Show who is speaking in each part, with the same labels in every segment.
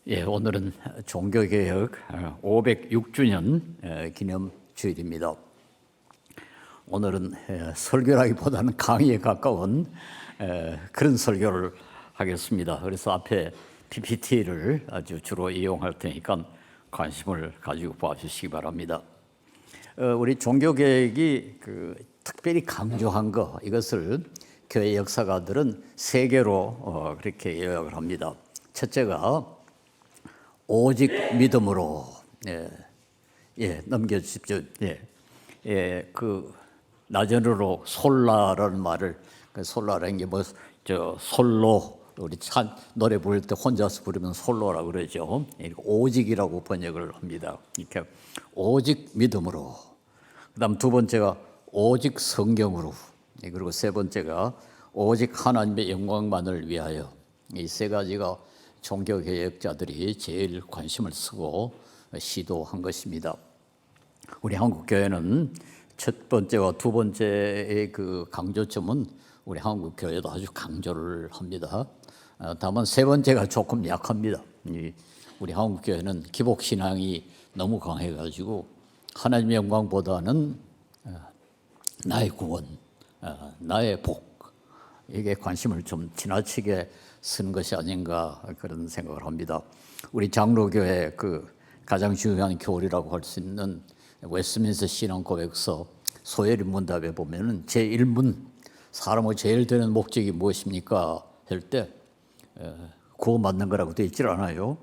Speaker 1: 오늘은 종교개혁 506주년 기념 주일입니다. 오늘은 설교라기보다는 강의에 가까운 그런 설교를 하겠습니다. 그래서 앞에 PPT를 아주 주로 이용할 테니까 관심을 가지고 봐주시기 바랍니다. 우리 종교개혁이 특별히 강조한 거, 이것을 교회 역사가들은 세 개로 그렇게 요약을 합니다. 첫째가 오직 믿음으로. 넘겨주십시오. 나전으로 솔라라는 말을, 솔라라는 게 솔로, 우리 노래 부를 때 혼자서 부르면 솔로라고 그러죠. 오직이라고 번역을 합니다. 이렇게 오직 믿음으로. 그다음 두 번째가 오직 성경으로. 그리고 세 번째가 오직 하나님의 영광만을 위하여. 이 세 가지가 종교개혁자들이 제일 관심을 쓰고 시도한 것입니다. 우리 한국교회는 첫 번째와 두 번째의 강조점은 우리 한국교회도 아주 강조를 합니다. 다만 세 번째가 조금 약합니다. 우리 한국교회는 기복신앙이 너무 강해가지고 하나님의 영광보다는 나의 구원, 나의 복, 이게 관심을 좀 지나치게 쓰는 것이 아닌가 그런 생각을 합니다. 우리 장로교회 가장 중요한 교리라고 할 수 있는 웨스트민스터 신앙고백서 소열인문답에 보면은 제1문 사람의 제일 되는 목적이 무엇입니까? 할 때 구원받는 거라고 되어 있질 않아요.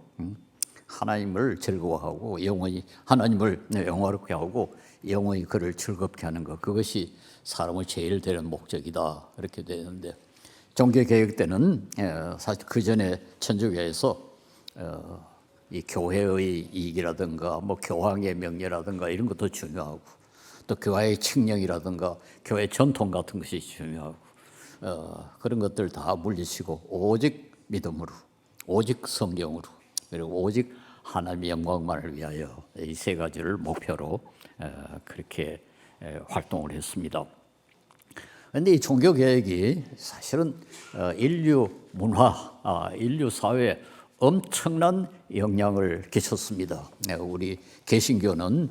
Speaker 1: 하나님을 즐거워하고 영원히 하나님을 영화롭게 하고 영원히 그를 즐겁게 하는 것, 그것이 사람의 제일 되는 목적이다 이렇게 되는데, 종교개혁 때는 사실 그 전에 천주교에서 이 교회의 이익이라든가 교황의 명예라든가 이런 것도 중요하고, 또 교회의 칙령이라든가 교회 전통 같은 것이 중요하고, 그런 것들 다 물리치고 오직 믿음으로, 오직 성경으로, 그리고 오직 하나님의 영광만을 위하여, 이 세 가지를 목표로 그렇게 활동을 했습니다. 그런데 이 종교개혁이 사실은 인류 문화, 인류 사회에 엄청난 영향을 끼쳤습니다. 우리 개신교는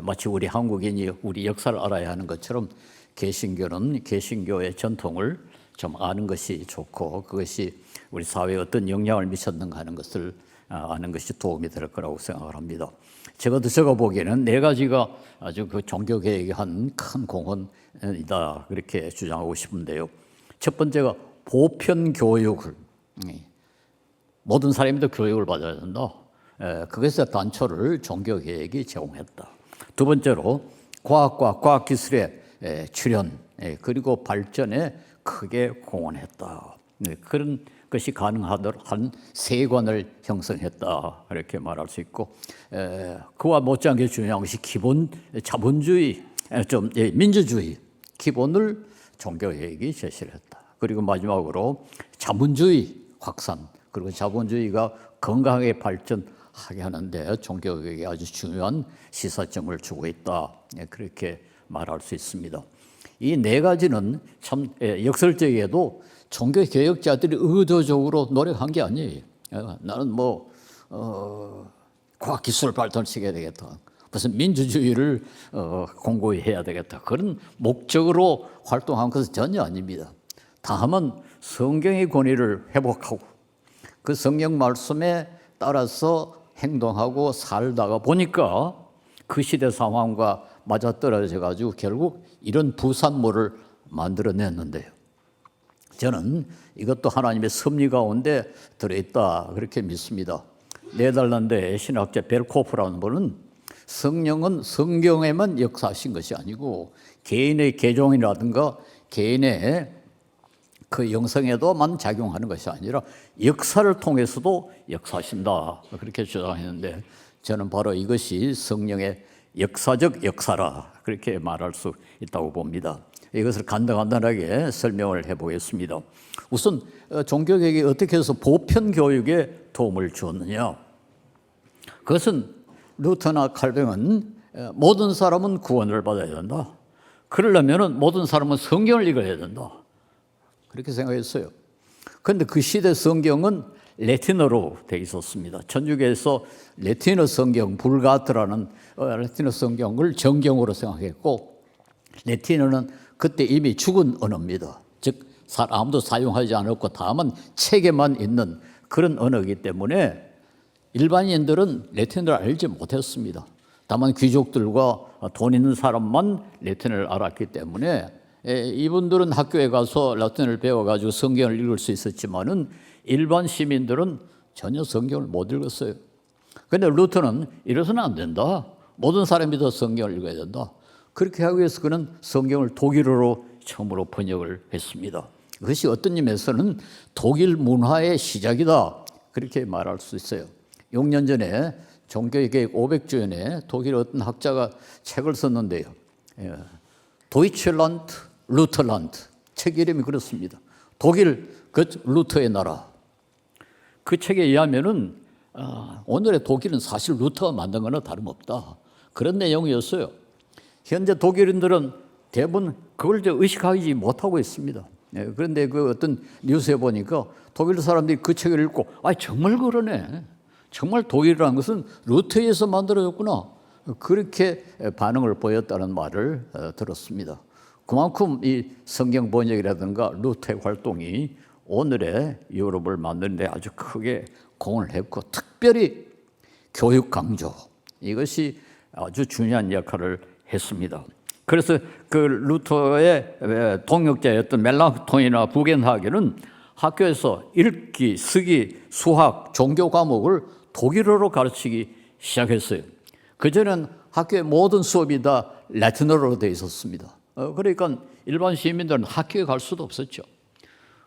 Speaker 1: 마치 우리 한국인이 우리 역사를 알아야 하는 것처럼 개신교는 개신교의 전통을 좀 아는 것이 좋고, 그것이 우리 사회에 어떤 영향을 미쳤는가 하는 것을 아는 것이 도움이 될 거라고 생각을 합니다. 제가 보기에는 네 가지가 아주 종교개혁이 한 큰 공헌이다 그렇게 주장하고 싶은데요. 첫 번째가 보편 교육을, 모든 사람이 다 교육을 받아야 된다. 그것의 단초를 종교개혁이 제공했다. 두 번째로 과학과 과학기술의 출현 그리고 발전에 크게 공헌했다. 그런 것이 가능하도록 한 세관을 형성했다 이렇게 말할 수 있고, 그와 못지않게 중요한 것이 기본 자본주의, 민주주의 기본을 종교개혁이 제시를 했다. 그리고 마지막으로 자본주의 확산, 그리고 자본주의가 건강하게 발전하게 하는데 종교개혁이 아주 중요한 시사점을 주고 있다, 그렇게 말할 수 있습니다. 이 네 가지는 참 역설적이게도 종교개혁자들이 의도적으로 노력한 게 아니에요. 나는 과학기술을 발전시켜야 되겠다, 무슨 민주주의를 공고히 해야 되겠다, 그런 목적으로 활동한 것은 전혀 아닙니다. 다만 성경의 권위를 회복하고 그 성경 말씀에 따라서 행동하고 살다가 보니까 그 시대 상황과 맞아떨어져 가지고 결국 이런 부산물을 만들어냈는데요. 저는 이것도 하나님의 섭리 가운데 들어있다 그렇게 믿습니다. 네덜란드의 신학자 벨코프라는 분은 성령은 성경에만 역사하신 것이 아니고 개인의 개종이라든가 개인의 그 영성에도만 작용하는 것이 아니라 역사를 통해서도 역사하신다 그렇게 주장했는데, 저는 바로 이것이 성령의 역사적 역사라 그렇게 말할 수 있다고 봅니다. 이것을 간단하게 설명을 해보겠습니다. 우선 종교개혁이 어떻게 해서 보편 교육에 도움을 주었느냐? 그것은 루터나 칼뱅은 모든 사람은 구원을 받아야 된다. 그러려면 모든 사람은 성경을 읽어야 된다. 그렇게 생각했어요. 그런데 그 시대 성경은 라틴어로 되어 있었습니다. 천주교에서 라틴어 성경, 불가트라는 라틴어 성경을 정경으로 생각했고, 라틴어는 그때 이미 죽은 언어입니다. 즉 아무도 사용하지 않았고 다만 책에만 있는 그런 언어이기 때문에 일반인들은 라틴어를 알지 못했습니다. 다만 귀족들과 돈 있는 사람만 라틴어를 알았기 때문에 이분들은 학교에 가서 라틴어를 배워가지고 성경을 읽을 수 있었지만은 일반 시민들은 전혀 성경을 못 읽었어요. 그런데 루터는 이래서는 안 된다. 모든 사람이 다 성경을 읽어야 된다. 그렇게 하기 위해서 그는 성경을 독일어로 처음으로 번역을 했습니다. 그것이 어떤 의미에서는 독일 문화의 시작이다. 그렇게 말할 수 있어요. 6년 전에 종교개혁 500주년에 독일 어떤 학자가 책을 썼는데요. 도이치란트, 루터란트. 책 이름이 그렇습니다. 독일, 그 루터의 나라. 그 책에 의하면은 오늘의 독일은 사실 루터가 만든 거나 다름없다. 그런 내용이었어요. 현재 독일인들은 대부분 그걸 의식하지 못하고 있습니다. 그런데 그 어떤 뉴스에 보니까 독일 사람들이 그 책을 읽고 정말 그러네. 정말 독일이라는 것은 루터에서 만들어졌구나. 그렇게 반응을 보였다는 말을 들었습니다. 그만큼 이 성경 번역이라든가 루터의 활동이 오늘의 유럽을 만드는 데 아주 크게 공헌을 했고, 특별히 교육 강조, 이것이 아주 중요한 역할을 했습니다. 그래서 그 루터의 동역자였던 멜랑크톤이나 부겐하겐은 학교에서 읽기, 쓰기, 수학, 종교 과목을 독일어로 가르치기 시작했어요. 그전에는 학교의 모든 수업이 다 라틴어로 되어 있었습니다. 그러니까 일반 시민들은 학교에 갈 수도 없었죠.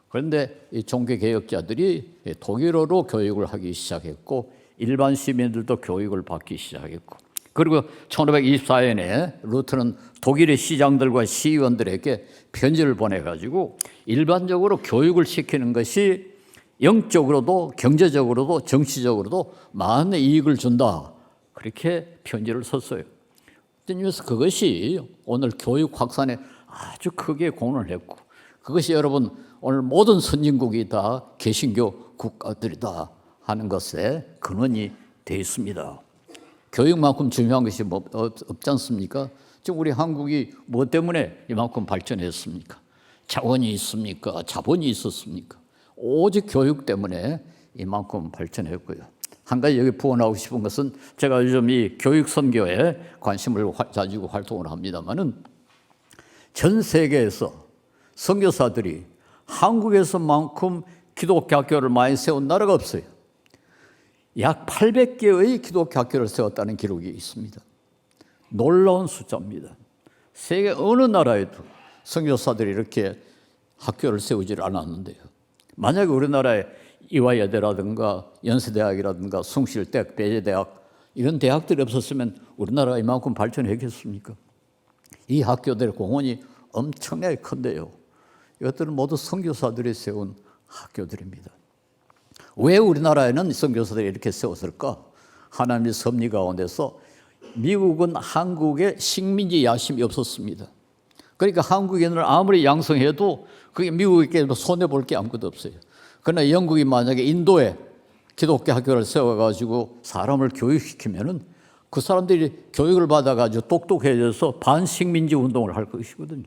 Speaker 1: 그런데 이 종교개혁자들이 독일어로 교육을 하기 시작했고, 일반 시민들도 교육을 받기 시작했고, 그리고 1524년에 루터는 독일의 시장들과 시의원들에게 편지를 보내가지고 일반적으로 교육을 시키는 것이 영적으로도 경제적으로도 정치적으로도 많은 이익을 준다. 그렇게 편지를 썼어요. 그래서 그것이 오늘 교육 확산에 아주 크게 공헌을 했고, 그것이 여러분 오늘 모든 선진국이 다 개신교 국가들이다 하는 것에 근원이 되어 있습니다. 교육만큼 중요한 것이 없지 않습니까? 지금 우리 한국이 뭐 때문에 이만큼 발전했습니까? 자원이 있습니까? 자본이 있었습니까? 오직 교육 때문에 이만큼 발전했고요. 한 가지 여기 부언하고 싶은 것은, 제가 요즘 이 교육 선교에 관심을 가지고 활동을 합니다만은, 전 세계에서 선교사들이 한국에서만큼 기독교 학교를 많이 세운 나라가 없어요. 약 800개의 기독교 학교를 세웠다는 기록이 있습니다. 놀라운 숫자입니다. 세계 어느 나라에도 선교사들이 이렇게 학교를 세우지 않았는데요. 만약에 우리나라에 이화여대라든가 연세대학이라든가 숭실대학, 배재대학 이런 대학들이 없었으면 우리나라가 이만큼 발전했겠습니까? 이 학교들의 공헌이 엄청나게 큰데요. 이것들은 모두 선교사들이 세운 학교들입니다. 왜 우리나라에는 선교사들이 이렇게 세웠을까? 하나님의 섭리 가운데서 미국은 한국에 식민지 야심이 없었습니다. 그러니까 한국인을 아무리 양성해도 그게 미국에게 손해볼 게 아무것도 없어요. 그러나 영국이 만약에 인도에 기독교 학교를 세워가지고 사람을 교육시키면은 그 사람들이 교육을 받아가지고 똑똑해져서 반식민지 운동을 할 것이거든요.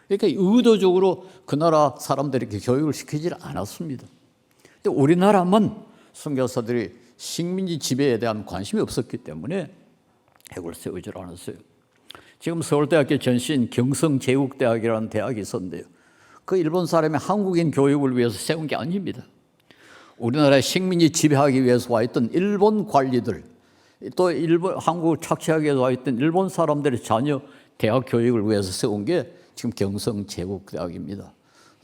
Speaker 1: 그러니까 의도적으로 그 나라 사람들에게 교육을 시키지 않았습니다. 근데 우리나라만 선교사들이 식민지 지배에 대한 관심이 없었기 때문에 학교를 세우지 않았어요. 지금 서울대학교 전신 경성제국대학이라는 대학이 있었는데요. 그 일본 사람이 한국인 교육을 위해서 세운 게 아닙니다. 우리나라의 식민지 지배하기 위해서 와 있던 일본 관리들, 또 한국을 착취하기 위해서 와 있던 일본 사람들의 자녀 대학 교육을 위해서 세운 게 지금 경성제국대학입니다.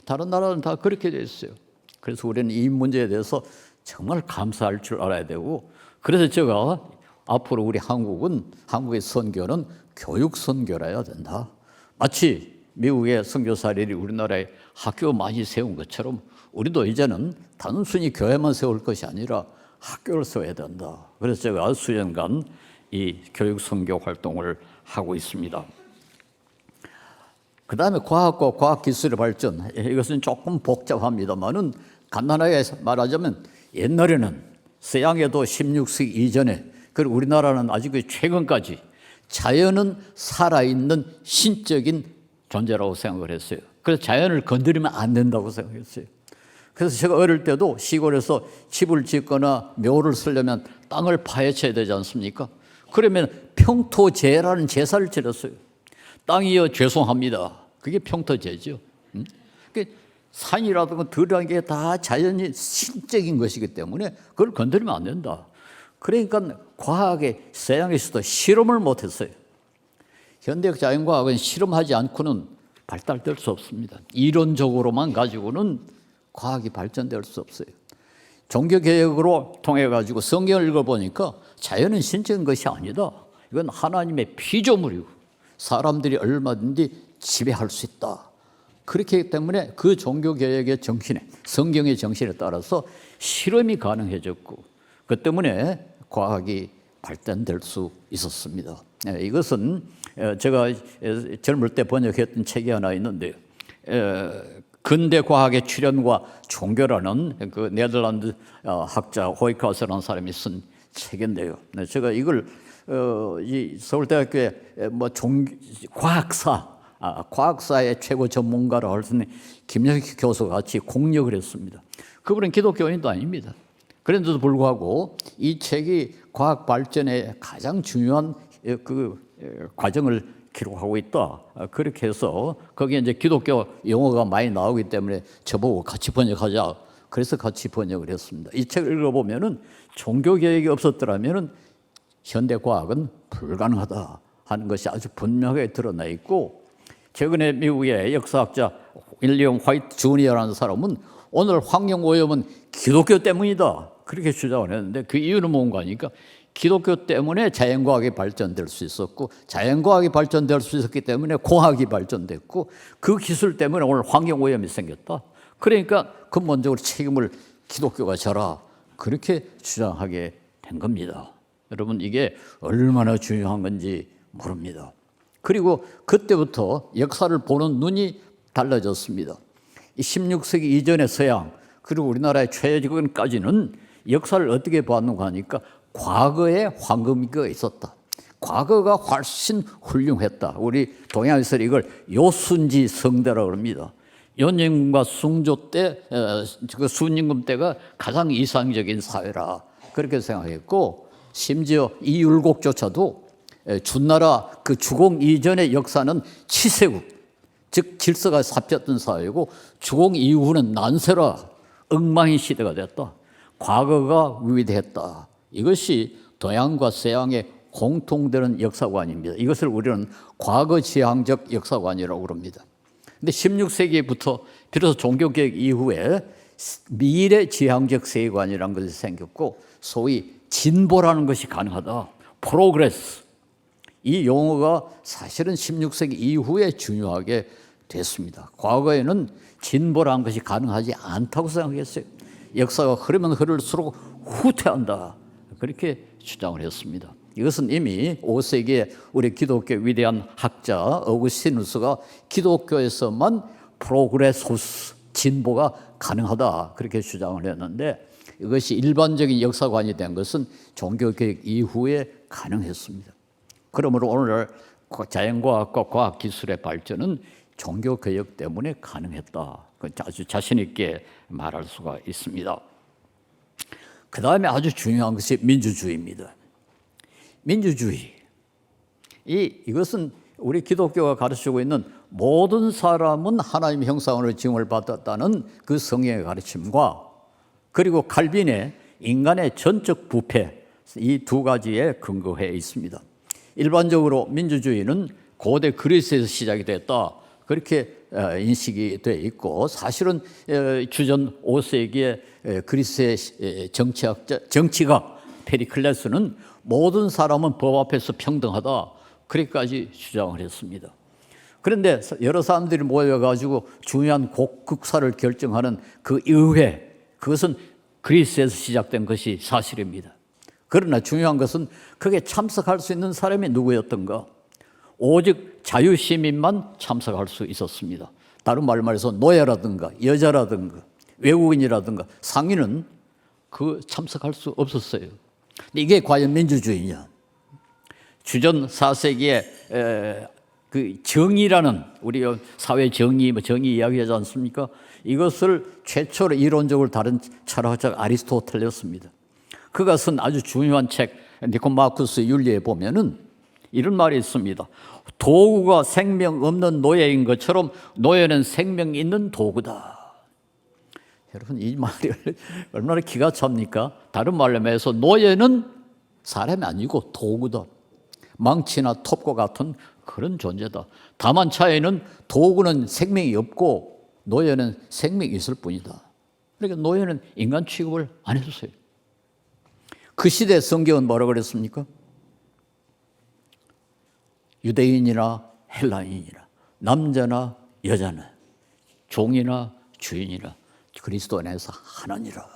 Speaker 1: 다른 나라는 다 그렇게 돼 있어요. 그래서 우리는 이 문제에 대해서 정말 감사할 줄 알아야 되고, 그래서 제가 앞으로 우리 한국의 선교는 교육 선교라야 된다. 마치 미국의 선교사들이 우리나라에 학교 많이 세운 것처럼 우리도 이제는 단순히 교회만 세울 것이 아니라 학교를 세워야 된다. 그래서 제가 수년간 이 교육 선교 활동을 하고 있습니다. 그 다음에 과학과 과학기술의 발전, 이것은 조금 복잡합니다만은 간단하게 말하자면 옛날에는 서양에도 16세기 이전에, 그리고 우리나라는 아직 최근까지 자연은 살아있는 신적인 존재라고 생각을 했어요. 그래서 자연을 건드리면 안 된다고 생각했어요. 그래서 제가 어릴 때도 시골에서 집을 짓거나 묘를 쓰려면 땅을 파헤쳐야 되지 않습니까? 그러면 평토제라는 제사를 지냈어요. 땅이여 죄송합니다. 그게 평토제죠. 산이라든가 들이라는 게 다 자연이 신적인 것이기 때문에 그걸 건드리면 안 된다. 그러니까 과학에 서양에서도 실험을 못했어요. 현대적 자연과학은 실험하지 않고는 발달될 수 없습니다. 이론적으로만 가지고는 과학이 발전될 수 없어요. 종교개혁으로 통해 가지고 성경을 읽어보니까 자연은 신적인 것이 아니다. 이건 하나님의 피조물이고 사람들이 얼마든지 지배할 수 있다. 그렇기 때문에 그 종교개혁의 정신에, 성경의 정신에 따라서 실험이 가능해졌고 그 때문에 과학이 발전될 수 있었습니다. 이것은 제가 젊을 때 번역했던 책이 하나 있는데요. 근대 과학의 출현과 종교라는 그 네덜란드 학자 호이카스라는 사람이 쓴 책인데요. 제가 이걸 이 서울대학교에 과학사의 최고 전문가로 할 수 있는 김영희 교수와 같이 공력을 했습니다. 그분은 기독교인도 아닙니다. 그런데도 불구하고 이 책이 과학 발전에 가장 중요한 그 과정을 기록하고 있다. 그렇게 해서 거기에 이제 기독교 용어가 많이 나오기 때문에 저보고 같이 번역하자. 그래서 같이 번역을 했습니다. 이 책을 읽어보면은 종교 개혁이 없었더라면은 현대 과학은 불가능하다 하는 것이 아주 분명하게 드러나 있고, 최근에 미국의 역사학자 윌리엄 화이트 주니어라는 사람은 오늘 환경 오염은 기독교 때문이다 그렇게 주장을 했는데, 그 이유는 뭔가 하니까 기독교 때문에 자연과학이 발전될 수 있었고, 자연과학이 발전될 수 있었기 때문에 공학이 발전됐고, 그 기술 때문에 오늘 환경 오염이 생겼다. 그러니까 근본적으로 책임을 기독교가 져라 그렇게 주장하게 된 겁니다. 여러분, 이게 얼마나 중요한 건지 모릅니다. 그리고 그때부터 역사를 보는 눈이 달라졌습니다. 16세기 이전의 서양 그리고 우리나라의 최근까지는 역사를 어떻게 봤는가 하니까 과거에 황금기가 있었다. 과거가 훨씬 훌륭했다. 우리 동양에서 이걸 요순지 성대라고 합니다. 연임금과 숭조 때, 그 순임금 때가 가장 이상적인 사회라 그렇게 생각했고, 심지어 이율곡조차도 준나라 그 주공 이전의 역사는 치세국, 즉 질서가 잡혔던 사회고, 주공 이후는 난세라 엉망인 시대가 됐다. 과거가 위대했다. 이것이 동양과 서양의 공통되는 역사관입니다. 이것을 우리는 과거지향적 역사관이라고 합니다. 근데 16세기부터 비로소 종교개혁 이후에 미래지향적 세계관이라는 것이 생겼고, 소위 진보라는 것이 가능하다. 프로그레스. 이 용어가 사실은 16세기 이후에 중요하게 됐습니다. 과거에는 진보라는 것이 가능하지 않다고 생각했어요. 역사가 흐르면 흐를수록 후퇴한다. 그렇게 주장을 했습니다. 이것은 이미 5세기에 우리 기독교 위대한 학자 어구스티누스가 기독교에서만 프로그레소스, 진보가 가능하다 그렇게 주장을 했는데, 이것이 일반적인 역사관이 된 것은 종교개혁 이후에 가능했습니다. 그러므로 오늘 자연과학과 과학기술의 발전은 종교개혁 때문에 가능했다. 아주 자신 있게 말할 수가 있습니다. 그 다음에 아주 중요한 것이 민주주의입니다. 민주주의. 이것은 우리 기독교가 가르치고 있는 모든 사람은 하나님의 형상으로 지음을 받았다는 그 성경의 가르침과, 그리고 칼빈의 인간의 전적 부패, 이 두 가지에 근거해 있습니다. 일반적으로 민주주의는 고대 그리스에서 시작이 됐다 그렇게 인식이 되어 있고, 사실은 주전 5세기에 그리스의 정치학 페리클레스는 모든 사람은 법 앞에서 평등하다 그렇게까지 주장을 했습니다. 그런데 여러 사람들이 모여가지고 중요한 국사를 결정하는 그 의회, 그것은 그리스에서 시작된 것이 사실입니다. 그러나 중요한 것은 그게 참석할 수 있는 사람이 누구였던가? 오직 자유시민만 참석할 수 있었습니다. 다른 말로 말해서 노예라든가 여자라든가 외국인이라든가 상인은 그 참석할 수 없었어요. 근데 이게 과연 민주주의냐? 주전 4세기에 그 정의라는, 우리 사회 정의, 정의 이야기하지 않습니까? 이것을 최초로 이론적으로 다룬 철학자 아리스토텔레스입니다. 그가 쓴 아주 중요한 책 니코마쿠스 윤리에 보면은 이런 말이 있습니다. 도구가 생명 없는 노예인 것처럼 노예는 생명 있는 도구다. 여러분, 이 말이 얼마나 기가 찹니까? 다른 말로 해서 노예는 사람이 아니고 도구다. 망치나 톱과 같은 그런 존재다. 다만 차이는 도구는 생명이 없고 노예는 생명이 있을 뿐이다. 그러니까 노예는 인간 취급을 안 했었어요. 그 시대 성경은 뭐라고 그랬습니까? 유대인이나 헬라인이나 남자나 여자나 종이나 주인이나 그리스도 안에서 하나니라.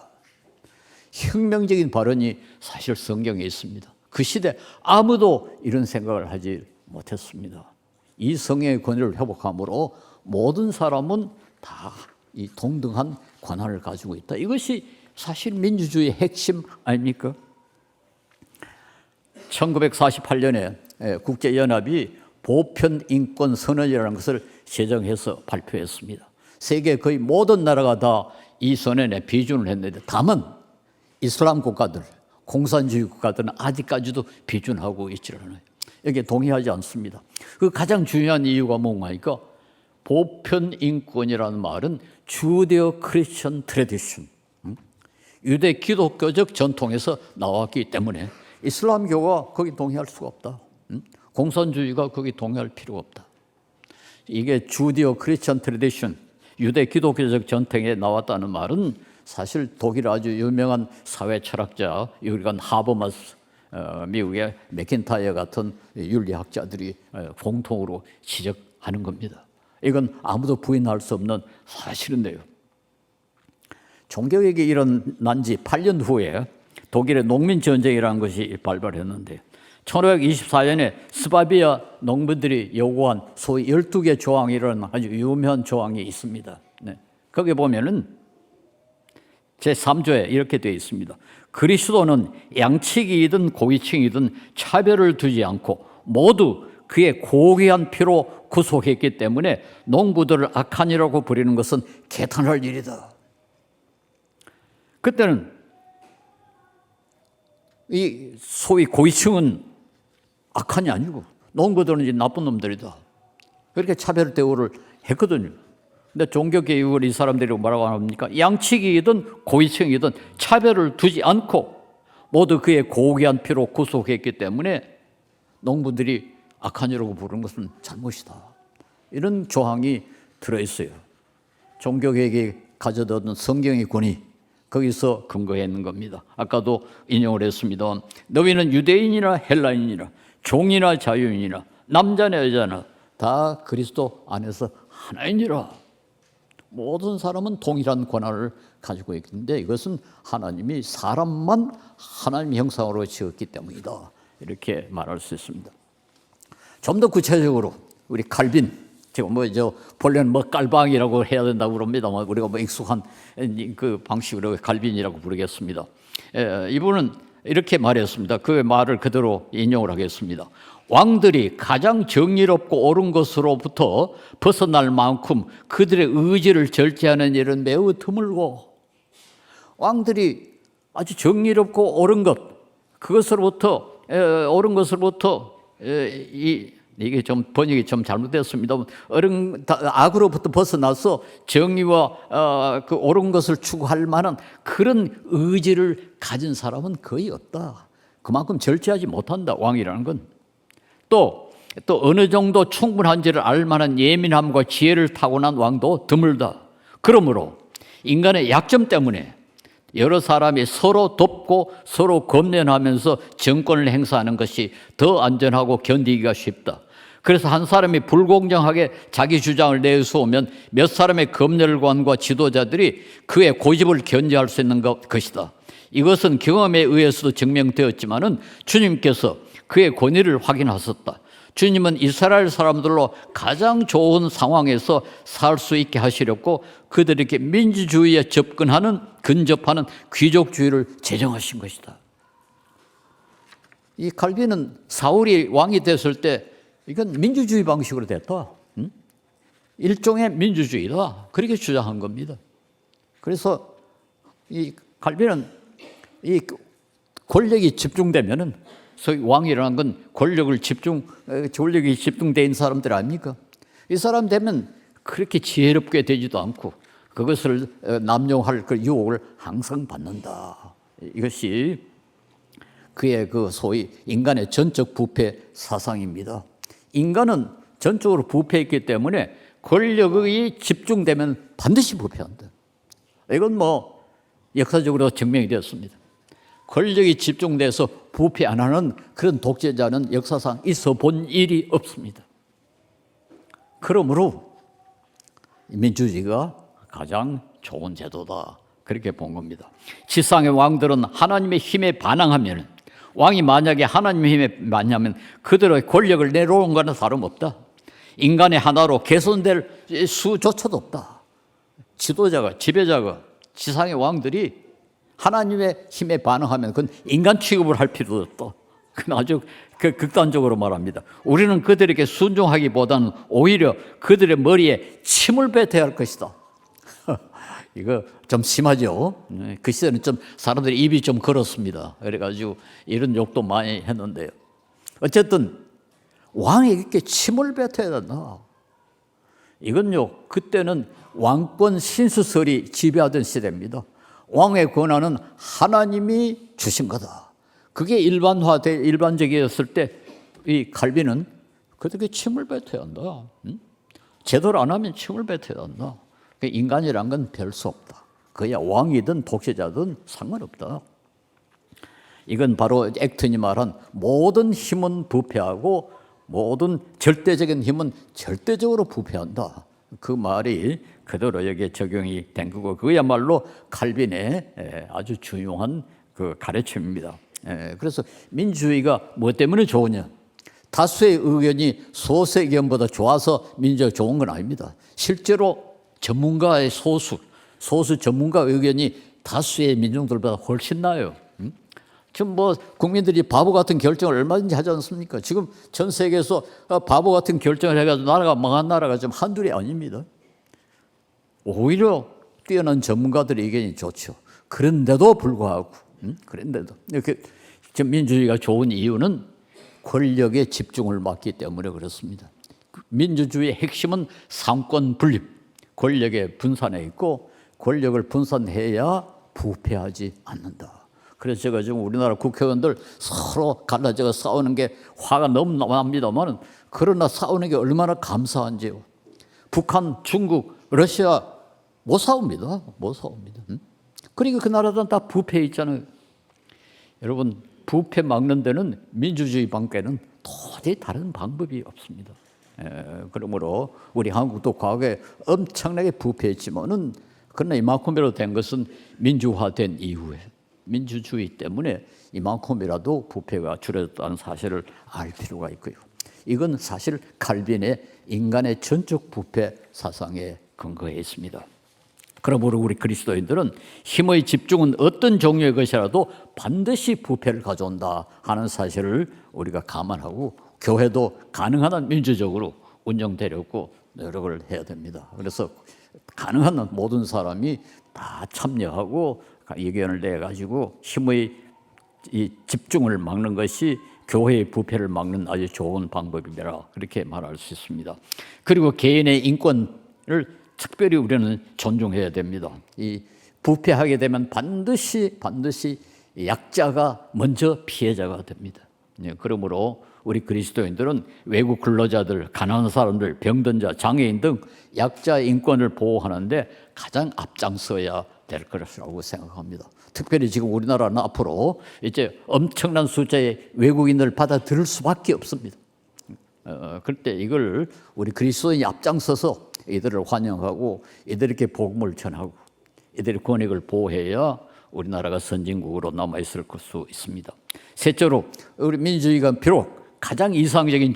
Speaker 1: 혁명적인 발언이 사실 성경에 있습니다. 그 시대 아무도 이런 생각을 하지 못했습니다. 이 성경의 권위를 회복함으로 모든 사람은 다 이 동등한 권한을 가지고 있다. 이것이 사실 민주주의의 핵심 아닙니까? 1948년에 국제연합이 보편인권선언이라는 것을 제정해서 발표했습니다. 세계 거의 모든 나라가 다 이 선언에 비준을 했는데 다만 이슬람 국가들, 공산주의 국가들은 아직까지도 비준하고 있지 않아요. 여기에 동의하지 않습니다. 그 가장 중요한 이유가 뭔가니까 보편인권이라는 말은 주데오 크리스천 트래디션, 유대 기독교적 전통에서 나왔기 때문에 이슬람교가 거기 동의할 수가 없다. 공산주의가 거기 동의할 필요가 없다. 이게 주디오 크리스천 트래디션, 유대 기독교적 전통에 나왔다는 말은 사실 독일의 아주 유명한 사회 철학자 유리간 하버마스, 미국의 맥킨타이어 같은 윤리학자들이 공통으로 지적하는 겁니다. 이건 아무도 부인할 수 없는 사실인데요. 종교개혁이 일어난 지 8년 후에 독일의 농민전쟁이라는 것이 발발했는데 1524년에 스바비아 농민들이 요구한 소위 12개 조항이라는 아주 유명한 조항이 있습니다. 네. 거기 보면은 제3조에 이렇게 되어 있습니다. 그리스도는 양치기이든 고위층이든 차별을 두지 않고 모두 그의 고귀한 피로 구속했기 때문에 농부들을 악한이라고 부리는 것은 개탄할 일이다. 그때는 이 소위 고위층은 악한이 아니고 농부들은 이제 나쁜 놈들이다. 그렇게 차별 대우를 했거든요. 근데 종교개혁을 이 사람들이 뭐라고 합니까? 양치기이든 고위층이든 차별을 두지 않고 모두 그의 고귀한 피로 구속했기 때문에 농부들이 악한이라고 부르는 것은 잘못이다. 이런 조항이 들어있어요. 종교개혁이 가져다 준 성경의 권위, 거기서 근거해 있는 겁니다. 아까도 인용을 했습니다. 너희는 유대인이나 헬라인이나 종이나 자유인이나 남자나 여자나 다 그리스도 안에서 하나이니라. 모든 사람은 동일한 권한을 가지고 있는데 이것은 하나님이 사람만 하나님의 형상으로 지었기 때문이다. 이렇게 말할 수 있습니다. 좀 더 구체적으로 우리 칼빈, 지금 본래는 깔방이라고 해야 된다고 그럽니다만 우리가 익숙한 그 방식으로 칼빈이라고 부르겠습니다. 이분은 이렇게 말했습니다. 그 말을 그대로 인용을 하겠습니다. 왕들이 가장 정의롭고 옳은 것으로부터 벗어날 만큼 그들의 의지를 절제하는 일은 매우 드물고, 왕들이 아주 정의롭고 옳은 것, 그것으로부터 옳은 것으로부터 이게 좀 번역이 좀 잘못됐습니다. 악으로부터 벗어나서 정의와 그 옳은 것을 추구할 만한 그런 의지를 가진 사람은 거의 없다. 그만큼 절제하지 못한다, 왕이라는 건. 또 어느 정도 충분한지를 알 만한 예민함과 지혜를 타고난 왕도 드물다. 그러므로 인간의 약점 때문에 여러 사람이 서로 돕고 서로 검면하면서 정권을 행사하는 것이 더 안전하고 견디기가 쉽다. 그래서 한 사람이 불공정하게 자기 주장을 내세우면 몇 사람의 검열관과 지도자들이 그의 고집을 견제할 수 있는 것이다. 이것은 경험에 의해서도 증명되었지만은 주님께서 그의 권위를 확인하셨다. 주님은 이스라엘 사람들로 가장 좋은 상황에서 살 수 있게 하시려고 그들에게 민주주의에 근접하는 귀족주의를 제정하신 것이다. 이 칼빈은 사울이 왕이 됐을 때 이건 민주주의 방식으로 됐다. 일종의 민주주의다. 그렇게 주장한 겁니다. 그래서 이 칼빈은 이 권력이 집중되면은 소위 왕이라는 건 권력이 집중되어 있는 사람들 아닙니까? 이 사람 되면 그렇게 지혜롭게 되지도 않고 그것을 남용할 그 유혹을 항상 받는다. 이것이 그의 그 소위 인간의 전적 부패 사상입니다. 인간은 전적으로 부패했기 때문에 권력이 집중되면 반드시 부패한다. 이건 뭐 역사적으로 증명이 되었습니다. 권력이 집중돼서 부패 안 하는 그런 독재자는 역사상 있어 본 일이 없습니다. 그러므로 민주주의가 가장 좋은 제도다. 그렇게 본 겁니다. 지상의 왕들은 하나님의 힘에 반항하면, 왕이 만약에 하나님의 힘에 반하면 그들의 권력을 내려오는 것은 다름없다. 인간의 하나로 개선될 수조차도 없다. 지도자가, 지배자가, 지상의 왕들이 하나님의 힘에 반응하면 그건 인간 취급을 할 필요도 없다. 그건 아주 극단적으로 말합니다. 우리는 그들에게 순종하기보다는 오히려 그들의 머리에 침을 뱉어야 할 것이다. 이거 좀 심하죠. 그 시대는 좀 사람들이 입이 좀 걸었습니다. 그래가지고 이런 욕도 많이 했는데요. 어쨌든 왕에게 침을 뱉어야 된다. 이건요, 그때는 왕권 신수설이 지배하던 시대입니다. 왕의 권한은 하나님이 주신 거다. 그게 일반적이었을 때 이 칼빈은 그들에게 침을 뱉어야 한다. 제대로 안 하면 침을 뱉어야 한다. 인간이란 건 별 수 없다. 그야 왕이든 독재자든 상관없다. 이건 바로 액턴이 말한 모든 힘은 부패하고 모든 절대적인 힘은 절대적으로 부패한다. 그 말이 그대로 여기에 적용이 된 거고 그야말로 칼빈의 아주 중요한 그 가르침입니다. 그래서 민주주의가 뭐 때문에 좋으냐? 다수의 의견이 소수의 의견보다 좋아서 민주주의가 좋은 건 아닙니다. 실제로 전문가의 소수 전문가 의견이 다수의 민중들보다 훨씬 나아요. 지금 뭐 국민들이 바보 같은 결정을 얼마든지 하지 않습니까? 지금 전 세계에서 바보 같은 결정을 해가지고 나라가 망한 나라가 좀 한둘이 아닙니다. 오히려 뛰어난 전문가들의 의견이 좋죠. 그런데도 불구하고, 그런데도 이렇게 지금 민주주의가 좋은 이유는 권력의 집중을 막기 때문에 그렇습니다. 민주주의의 핵심은 상권 분립, 권력의 분산에 있고 권력을 분산해야 부패하지 않는다. 그래서 제가 지금 우리나라 국회의원들 서로 갈라져서 싸우는 게 화가 너무 납니다만 그러나 싸우는 게 얼마나 감사한지요. 북한, 중국, 러시아 못 싸웁니다. 못 싸웁니다. 그러니까 그 나라들은 다 부패해 있잖아요. 여러분 부패 막는 데는 민주주의 방법에는 도저히 다른 방법이 없습니다. 그러므로 우리 한국도 과거에 엄청나게 부패했지만은 그러나 이만큼이라도 된 것은 민주화된 이후에 민주주의 때문에 이만큼이라도 부패가 줄어들었다는 사실을 알 필요가 있고요. 이건 사실 칼빈의 인간의 전적 부패 사상에 근거해 있습니다. 그러므로 우리 그리스도인들은 힘의 집중은 어떤 종류의 것이라도 반드시 부패를 가져온다 하는 사실을 우리가 감안하고 교회도 가능한 한 민주적으로 운영되려고 노력을 해야 됩니다. 그래서 가능한 한 모든 사람이 다 참여하고 의견을 내가지고 힘의 이 집중을 막는 것이 교회의 부패를 막는 아주 좋은 방법이라 그렇게 말할 수 있습니다. 그리고 개인의 인권을 특별히 우리는 존중해야 됩니다. 이 부패하게 되면 반드시 약자가 먼저 피해자가 됩니다. 그러므로 우리 그리스도인들은 외국 근로자들, 가난한 사람들, 병든자, 장애인 등 약자의 인권을 보호하는데 가장 앞장서야 될 것이라고 생각합니다. 특별히 지금 우리나라는 앞으로 이제 엄청난 숫자의 외국인을 받아들일 수밖에 없습니다. 그때 이걸 우리 그리스도인이 앞장서서 이들을 환영하고 이들에게 복음을 전하고 이들의 권익을 보호해야 우리나라가 선진국으로 남아있을 수 있습니다. 셋째로 우리 민주주의가 비록 가장 이상적인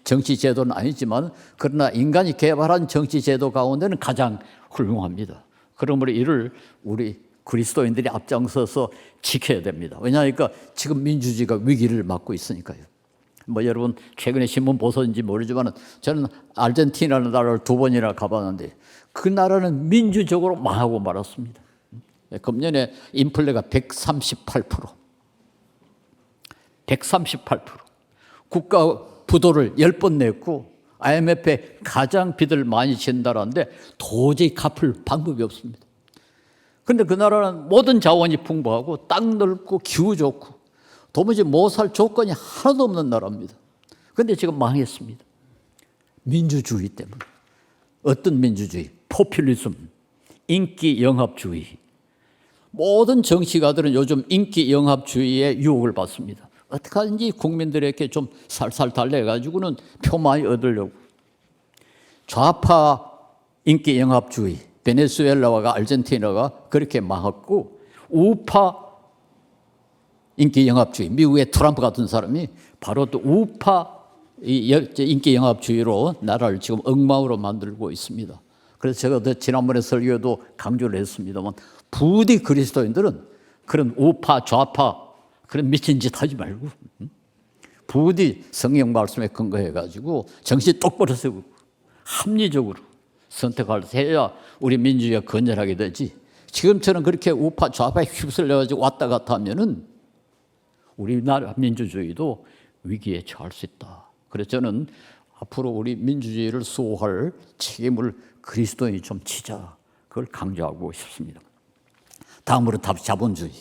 Speaker 1: 정치 제도는 아니지만 그러나 인간이 개발한 정치 제도 가운데는 가장 훌륭합니다. 그러므로 이를 우리 그리스도인들이 앞장서서 지켜야 됩니다. 왜냐하니까 지금 민주주의가 위기를 맞고 있으니까요. 뭐 여러분 최근에 신문 보셨는지 모르지만 저는 아르헨티나라는 나라를 2번이나 가봤는데 그 나라는 민주적으로 망하고 말았습니다. 금년에 인플레가 138%. 국가 부도를 10번 냈고 IMF에 가장 빚을 많이 진다라는데 도저히 갚을 방법이 없습니다. 그런데 그 나라는 모든 자원이 풍부하고 땅 넓고 기후 좋고 도무지 못 살 조건이 하나도 없는 나라입니다. 그런데 지금 망했습니다. 민주주의 때문에. 어떤 민주주의? 포퓰리즘, 인기 영합주의. 모든 정치가들은 요즘 인기 영합주의의 유혹을 받습니다. 어떻게 하든지 국민들에게 좀 살살 달래가지고는 표 많이 얻으려고. 좌파 인기 영합주의, 베네수엘라와 아르헨티나가 그렇게 망했고, 우파 인기 영합주의, 미국의 트럼프 같은 사람이 바로 또 우파 인기 영합주의로 나라를 지금 엉망으로 만들고 있습니다. 그래서 제가 지난번에 설교도 강조를 했습니다만 부디 그리스도인들은 그런 우파 좌파 그런 미친 짓 하지 말고 부디 성경 말씀에 근거해 가지고 정신 똑바로 세우고 합리적으로 선택을 해야 우리 민주주의가 건전하게 되지. 지금처럼 그렇게 우파 좌파에 휩쓸려 가지고 왔다 갔다 하면은 우리나라 민주주의도 위기에 처할 수 있다. 그래서 저는 앞으로 우리 민주주의를 수호할 책임을 그리스도인이 좀 지자. 그걸 강조하고 싶습니다. 다음으로 자본주의.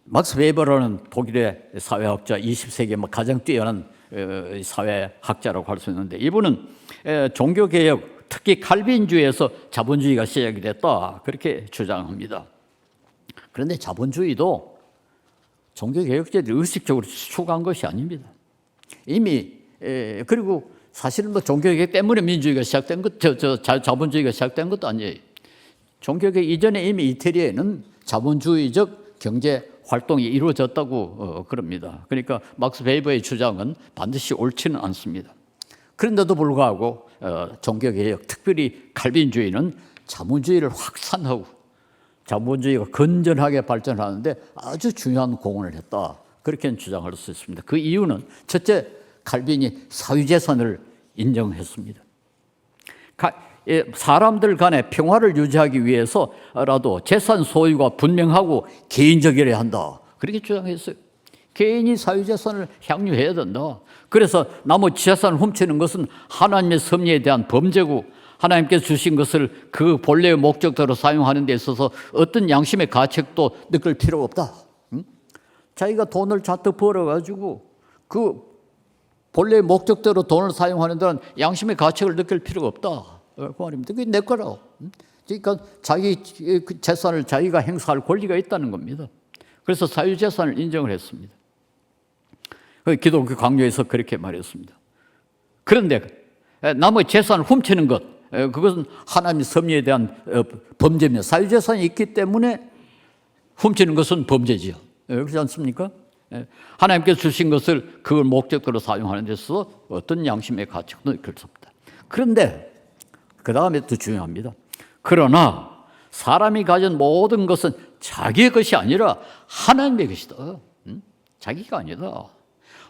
Speaker 1: 막스 웨버라는 독일의 사회학자, 20세기의 가장 뛰어난 사회학자라고 할 수 있는데 이분은 종교개혁, 특히 칼빈주의에서 자본주의가 시작이 됐다. 그렇게 주장합니다. 그런데 자본주의도 종교개혁자들이 의식적으로 추구한 것이 아닙니다. 이미 그리고 사실은 뭐 종교개혁 때문에 민주주의가 시작된 것, 자본주의가 시작된 것도 아니에요. 종교개혁 이전에 이미 이태리에는 자본주의적 경제 활동이 이루어졌다고 그럽니다. 그러니까 막스 베이버의 주장은 반드시 옳지는 않습니다. 그런데도 불구하고 종교개혁, 특별히 칼빈주의는 자본주의를 확산하고 자본주의가 건전하게 발전하는데 아주 중요한 공헌을 했다. 그렇게 주장할 수 있습니다. 그 이유는 첫째, 칼빈이 사유재산을 인정했습니다. 사람들 간의 평화를 유지하기 위해서라도 재산 소유가 분명하고 개인적이어야 한다. 그렇게 주장했어요. 개인이 사유재산을 향유해야 된다. 그래서 나머지 재산을 훔치는 것은 하나님의 섭리에 대한 범죄고 하나님께서 주신 것을 그 본래의 목적대로 사용하는 데 있어서 어떤 양심의 가책도 느낄 필요가 없다. 자기가 돈을 잔뜩 벌어가지고 그 본래의 목적대로 돈을 사용하는 데는 양심의 가책을 느낄 필요가 없다. 그 말입니다. 그게 내 거라고. 그러니까 자기 재산을 자기가 행사할 권리가 있다는 겁니다. 그래서 사유재산을 인정을 했습니다. 기독교 강요에서 그렇게 말했습니다. 그런데 나머지 재산을 훔치는 것, 그것은 하나님의 섭리에 대한 범죄입니다. 사유재산이 있기 때문에 훔치는 것은 범죄지요. 그렇지 않습니까? 하나님께서 주신 것을 그걸 목적대로 사용하는 데 있어서 어떤 양심의 가책도 느낄 수 없다. 그런데 그 다음에 또 중요합니다. 그러나 사람이 가진 모든 것은 자기의 것이 아니라 하나님의 것이다. 자기가 아니다.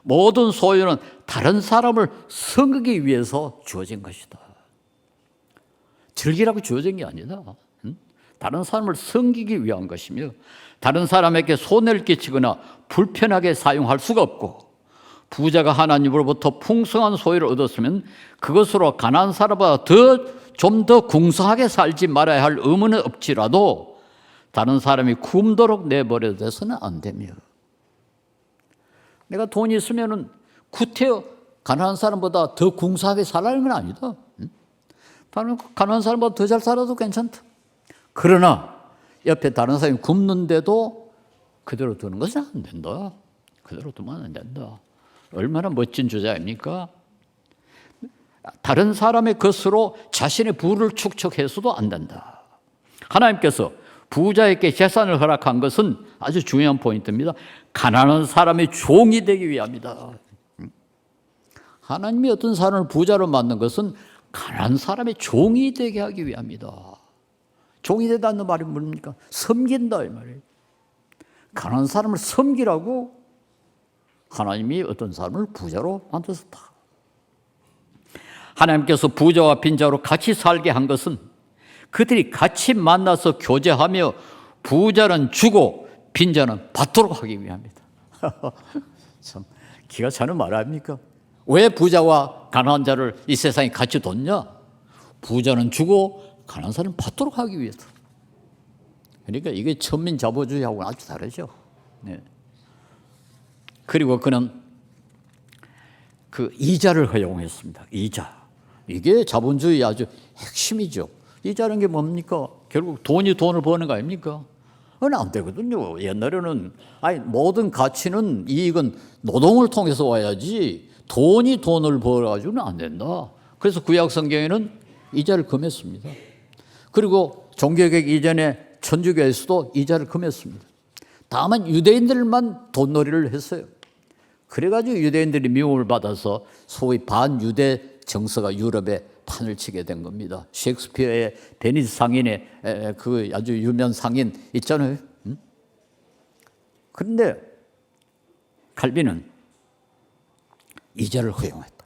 Speaker 1: 모든 소유는 다른 사람을 섬기기 위해서 주어진 것이다. 즐기라고 주어진 게 아니다. 다른 사람을 섬기기 위한 것이며 다른 사람에게 손해를 끼치거나 불편하게 사용할 수가 없고 부자가 하나님으로부터 풍성한 소유를 얻었으면 그것으로 가난한 사람보다 좀 더 궁성하게 살지 말아야 할 의무는 없지라도 다른 사람이 굶도록 내버려 둬서는 안 되며 내가 돈이 있으면은 구태여 가난한 사람보다 더 궁성하게 살라는 건 아니다. 가난한 사람보다 더 잘 살아도 괜찮다. 그러나 옆에 다른 사람이 굶는데도 그대로 두는 것은 안 된다. 그대로 두면 안 된다. 얼마나 멋진 주장입니까? 다른 사람의 것으로 자신의 부를 축적해서도 안 된다. 하나님께서 부자에게 재산을 허락한 것은 아주 중요한 포인트입니다. 가난한 사람의 종이 되기 위함이다. 하나님이 어떤 사람을 부자로 만든 것은 가난한 사람의 종이 되게 하기 위함이다. 종이 되다는 말이 뭡니까? 섬긴다 이 말이에요. 가난한 사람을 섬기라고 하나님이 어떤 사람을 부자로 만드셨다. 하나님께서 부자와 빈자로 같이 살게 한 것은 그들이 같이 만나서 교제하며 부자는 주고 빈자는 받도록 하기 위함이다. 참 기가 차는 말 아닙니까? 왜 부자와 가난한 자를 이 세상에 같이 뒀냐? 부자는 주고 가난한 사람은 받도록 하기 위해서. 그러니까 이게 천민자보주의하고는 아주 다르죠. 네. 그리고 그는 그 이자를 허용했습니다. 이자. 이게 자본주의 아주 핵심이죠. 이자는 게 뭡니까? 결국 돈이 돈을 버는 거 아닙니까? 그건 안 되거든요. 옛날에는 모든 가치는 이익은 노동을 통해서 와야지 돈이 돈을 벌어가지고는 안 된다. 그래서 구약 성경에는 이자를 금했습니다. 그리고 종교개혁 이전에 천주교에서도 이자를 금했습니다. 다만 유대인들만 돈놀이를 했어요. 그래가지고 유대인들이 미움을 받아서 소위 반유대 정서가 유럽에 판을 치게 된 겁니다. 셰익스피어의 베니스 상인의 그 아주 유명한 상인 있잖아요. 그런데 칼빈은 이자를 허용했다.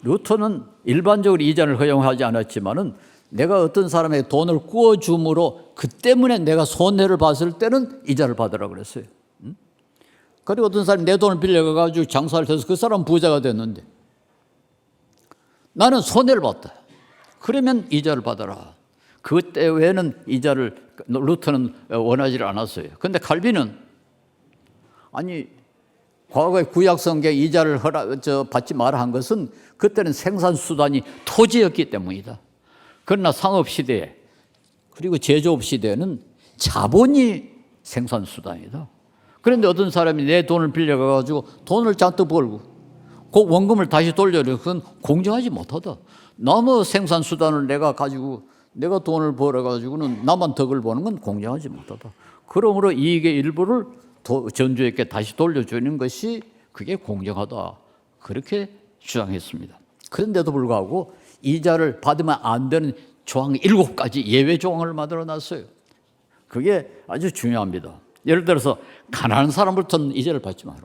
Speaker 1: 루터는 일반적으로 이자를 허용하지 않았지만은 내가 어떤 사람에게 돈을 구워줌으로 그 때문에 내가 손해를 봤을 때는 이자를 받으라 그랬어요. 그리고 어떤 사람이 내 돈을 빌려가지고 장사를 해서 그 사람은 부자가 됐는데 나는 손해를 봤다. 그러면 이자를 받아라. 그때 외에는 이자를 루터는 원하지 않았어요. 그런데 칼빈은 과거에 구약 성경에 이자를 받지 마라 한 것은 그때는 생산 수단이 토지였기 때문이다. 그러나 상업 시대에 그리고 제조업 시대에는 자본이 생산 수단이다. 그런데 어떤 사람이 내 돈을 빌려가지고 돈을 잔뜩 벌고 그 원금을 다시 돌려줘. 그건 공정하지 못하다. 남의 생산 수단을 내가 가지고 내가 돈을 벌어가지고는 나만 덕을 보는 건 공정하지 못하다. 그러므로 이익의 일부를 전주에게 다시 돌려주는 것이 그게 공정하다. 그렇게 주장했습니다. 그런데도 불구하고 이자를 받으면 안 되는 조항 7가지 예외 조항을 만들어놨어요. 그게 아주 중요합니다. 예를 들어서 가난한 사람부터는 이자를 받지 마라.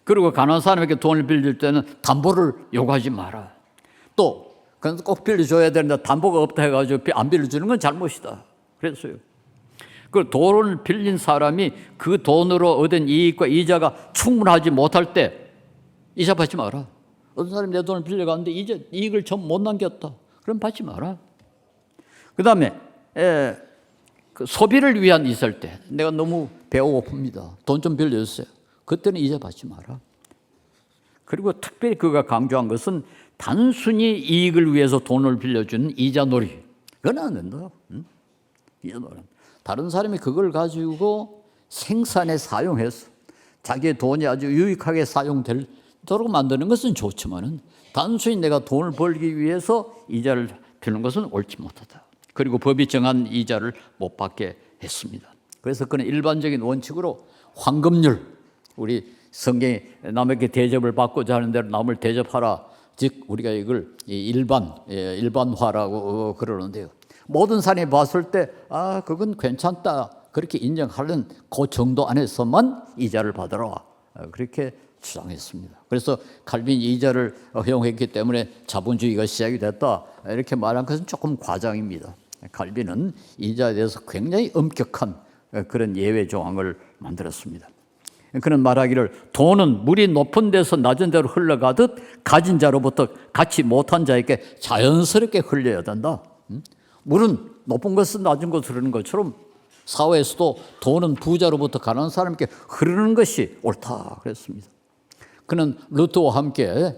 Speaker 1: 그리고 가난한 사람에게 돈을 빌릴 때는 담보를 요구하지 마라. 또 그건 꼭 빌려줘야 되는데 담보가 없다 해가지고 안 빌려주는 건 잘못이다. 그랬어요. 그 돈을 빌린 사람이 그 돈으로 얻은 이익과 이자가 충분하지 못할 때 이자 받지 마라. 어떤 사람이 내 돈을 빌려갔는데 이제 이익을 좀 못 남겼다. 그럼 받지 마라. 그 다음에 그 소비를 위한 있을 때 내가 너무 배가 고픕니다. 돈 좀 빌려주세요. 그때는 이자 받지 마라. 그리고 특별히 그가 강조한 것은 단순히 이익을 위해서 돈을 빌려주는 이자놀이. 그건 안 된다. 이자놀이. 다른 사람이 그걸 가지고 생산에 사용해서 자기의 돈이 아주 유익하게 사용되도록 만드는 것은 좋지만은 단순히 내가 돈을 벌기 위해서 이자를 빌는 것은 옳지 못하다. 그리고 법이 정한 이자를 못 받게 했습니다. 그래서 그는 일반적인 원칙으로 황금률, 우리 성경에 남에게 대접을 받고자 하는 대로 남을 대접하라. 즉 우리가 이걸 일반화라고 그러는데요. 모든 사람이 봤을 때 그건 괜찮다 그렇게 인정하는 그 정도 안에서만 이자를 받으라 그렇게 주장했습니다. 그래서 칼빈이 이자를 허용했기 때문에 자본주의가 시작이 됐다 이렇게 말한 것은 조금 과장입니다. 칼빈은 이자에 대해서 굉장히 엄격한 그런 예외 조항을 만들었습니다. 그는 말하기를 돈은 물이 높은 데서 낮은 데로 흘러가듯 가진 자로부터 갖지 못한 자에게 자연스럽게 흘려야 된다. 물은 높은 것은 낮은 곳으로 흐르는 것처럼 사회에서도 돈은 부자로부터 가난한 사람에게 흐르는 것이 옳다 그랬습니다. 그는 루터와 함께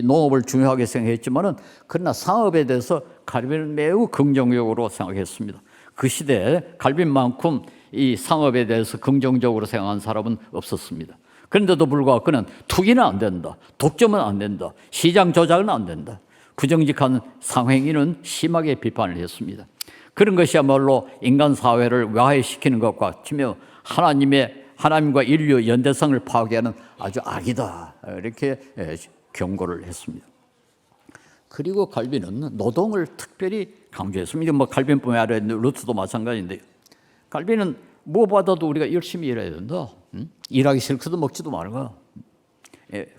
Speaker 1: 농업을 중요하게 생각했지만은 그러나 상업에 대해서 칼빈은 매우 긍정적으로 생각했습니다. 그 시대에 칼빈만큼 이 상업에 대해서 긍정적으로 생각한 사람은 없었습니다. 그런데도 불구하고 그는 투기는 안 된다. 독점은 안 된다. 시장 조작은 안 된다.
Speaker 2: 부정직한 상행위는 심하게 비판을 했습니다. 그런 것이야말로 인간 사회를 와해시키는 것과 치며 하나님과 인류 연대성을 파괴하는 아주 악이다. 이렇게 경고를 했습니다. 그리고 칼빈은 노동을 특별히 강조했습니다. 뭐 칼빈뿐만 아니라 루트도 마찬가지인데요. 칼빈은 무엇보다도 우리가 열심히 일해야 된다. 일하기 싫거든 먹지도 말고.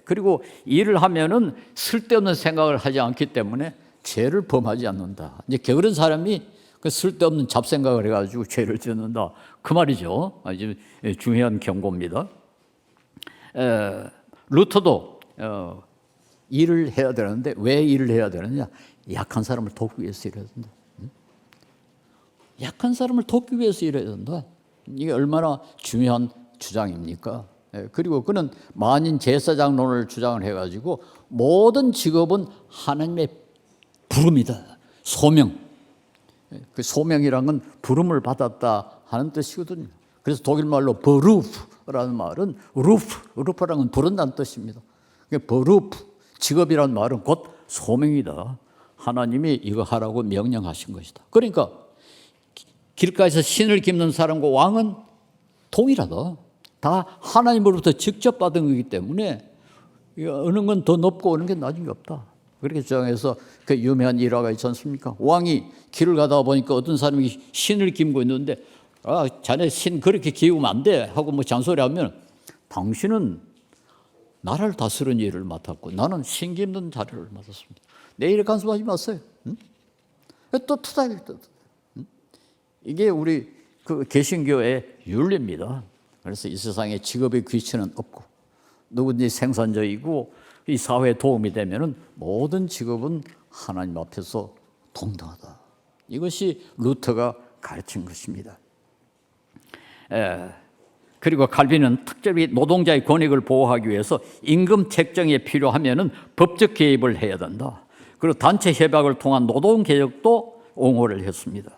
Speaker 2: 그리고 일을 하면은 쓸데없는 생각을 하지 않기 때문에 죄를 범하지 않는다. 이제 게으른 사람이 그 쓸데없는 잡생각을 해가지고 죄를 짓는다. 그 말이죠. 아주 중요한 경고입니다. 루터도 일을 해야 되는데 왜 일을 해야 되느냐? 약한 사람을 돕기 위해서 일해야 된다. 약한 사람을 돕기 위해서 일해야 된다. 이게 얼마나 중요한 주장입니까? 그리고 그는 만인 제사장론을 주장을 해가지고 모든 직업은 하나님의 부름이다. 소명. 그 소명이란 건 부름을 받았다 하는 뜻이거든요. 그래서 독일 말로 버루프라는 말은 루프라는 건 부른다는 뜻입니다. 버루프, 직업이라는 말은 곧 소명이다. 하나님이 이거 하라고 명령하신 것이다. 그러니까 길가에서 신을 깁는 사람과 왕은 동일하다. 다 하나님으로부터 직접 받은 거기 때문에 어느 건 더 높고 어느 게 낮은 게 없다. 그렇게 주장해서 그 유명한 일화가 있지 않습니까? 왕이 길을 가다 보니까 어떤 사람이 신을 깁고 있는데 자네 신 그렇게 기우면 안 돼 하고 뭐 잔소리하면 당신은 나라를 다스리는 일을 맡았고 나는 신 깁는 자리를 맡았습니다. 내 일에 간섭하지 마세요. 응? 또 투닥했다. 이게 우리 그 개신교의 윤리입니다. 그래서 이 세상에 직업의 귀천은 없고 누구든지 생산적이고 이 사회에 도움이 되면은 모든 직업은 하나님 앞에서 동등하다. 이것이 루터가 가르친 것입니다. 그리고 칼빈은 특별히 노동자의 권익을 보호하기 위해서 임금 책정에 필요하면은 법적 개입을 해야 된다. 그리고 단체 협약을 통한 노동 개혁도 옹호를 했습니다.